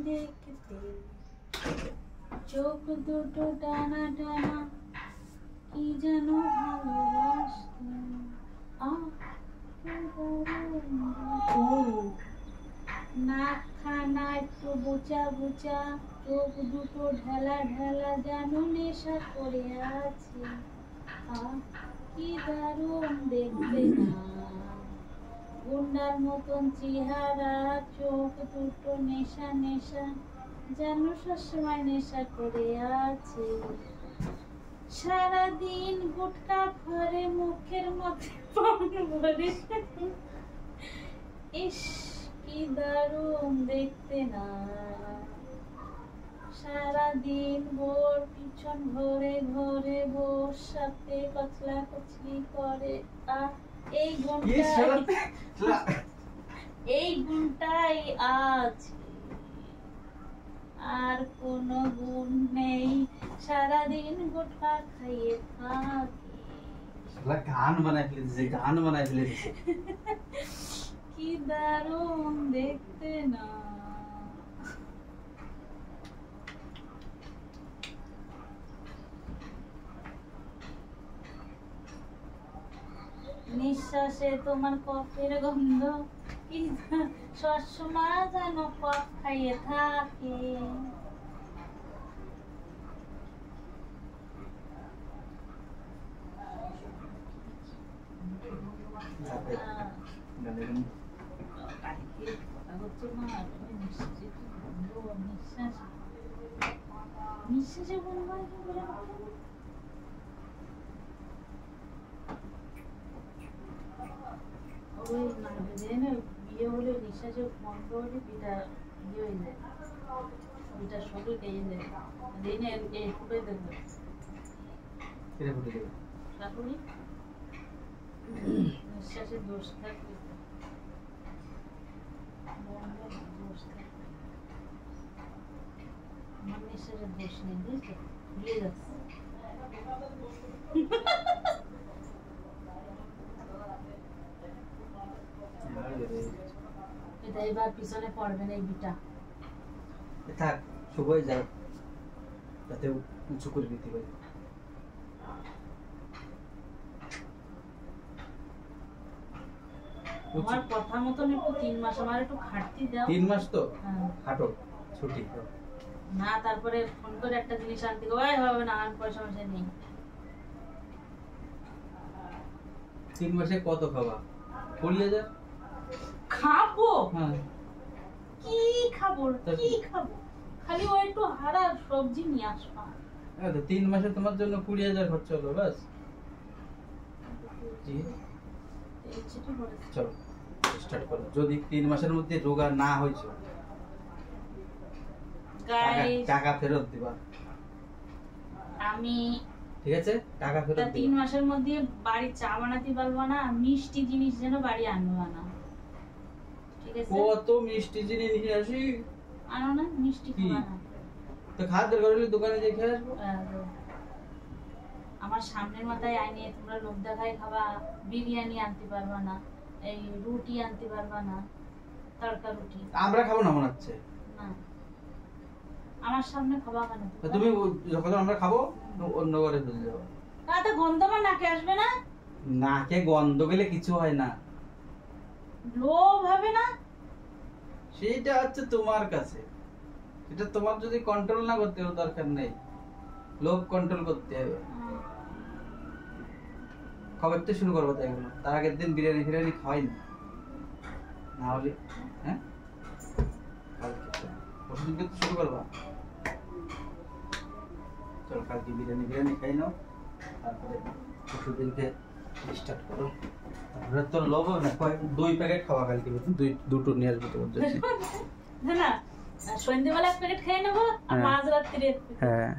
দেখতে, চোখ দুটো টানা টানা, কি যেন ভালোবাসতাম। নাক খানা একটু বোচা বোচা, চোখ দুটো ঢেলা ঢেলা, যেন নেশা করে আছে। কি দারুণ দেখতে না, গুন্ডার মতন চেহারা, চোখ দুটো নেশা নেশা, যেন সবসময় নেশা করে আছে। সারাদিন গুটকা ভরে, মুখের মধ্যে পান ভরে, ইস কি দারুণ দেখতে না। সারাদিন ভোর পিছন ঘরে ঘরে বোর সাথে কচলা কচলি করে। এই গুণটাই আছে, আর কোনো গুণ নেই। সারাদিন গুটখা খাইয়ে থাকে। গান বানাই ফেলেছে কি দারুণ দেখতে না। নিঃশ্বাসে তোমার কফের গন্ধ, কি সবসময় যেন কফ খাইয়ে থাকে। নিঃশ্বাসে বলবো ওই বিয়ে হলে নিঃশ্বাসে বন্ধ হলে বিটা ইয়ে হয়ে যায়, বিটা শরীর গেয়ে যায়। এই ফুটে দেবো শাশুড়ি, নিঃশ্বাসের দোষ থাকবে, দোষ থাকবে। আমার নিঃশ্বাসের দোষ নেই, বুঝলে ভুলে যাচ্ছে। এটা এবার পিছনে পড়বে না, এই বিটা থাক সবাই যাক, যাতে উঁচু করে দিতে পারে। আমার কথা মতন একটু 3 মাস আমার একটু খাটতি দাও। 3 মাস তো খাটো ছুটি না, তারপরে ফোন করে একটা জিনিস আনতে ওই হবে না, আর পয়সা পয়সা নেই। 3 মাসে কত খাবা? 20,000 খাবো। হ্যাঁ কি খাবো, কি খাবো? খালি ওই একটু হাড়া সবজি নিয়ে আসবা। হ্যাঁ তো 3 মাসে তোমার জন্য 20,000 খরচ হলো বাস। চলো স্টার্ট করো। যদি 3 মাসের মধ্যে রোগা না হয়েছে, টাকা ফেরত দিবা। আমি ঠিক আছে, টাকা ফেরত দিবা। 3 মাসের মধ্যে বাড়ি চা বানাতে পারবো না, মিষ্টি জিনিস যেন বাড়ি আনবো না। ঠিক আছে, কত মিষ্টি জিনিস নিয়ে আসি। আনো না মিষ্টি খাওয়া না তো খাদ্যের ঘরে দোকানে যেয়ে খেয়ে আসবো। আমার সামনের মাথায় আইনে তোমরা লোক দেখায় খাবা, বিরিয়ানি আনতে পারবা না, এই রুটি আনতে পারবা না, তড়কা রুটি। আমরা খাবো না মনে হচ্ছে। না, আমার সামনে খাবা কেন? তুমি যখন আমরা খাবো অন্য ঘরে চলে যাবো। তাতে গন্ধ আমার নাকে আসবে না? নাকে গন্ধ গেলে কিছু হয় না, লোভ হবে না। সেটা হচ্ছে তোমার কাছে, সেটা তোমার যদি কন্ট্রোল না করতে হবে দরকার নেই, লোভ কন্ট্রোল করতে হবে। কবে থেকে শুরু করবো তাই বলো? তার আগের দিন বিরিয়ানি ফিরিয়ানি খাওয়াই না হলে হ্যাঁ পরশুদিনকে তো শুরু করবা। চলো কালকে বিরিয়ানি খাই নাও, তারপরে পরশুদিনকে স্টার্ট করো। তারপরে তো লোভ হবে না, 2 প্যাকেট খাওয়া কালকে, দুটো নিয়ে আসবো তোমার জন্য। না সন্ধ্যেবেলা 1 প্যাকেট খেয়ে নেবো আর মাঝরাত্রিরে। হ্যাঁ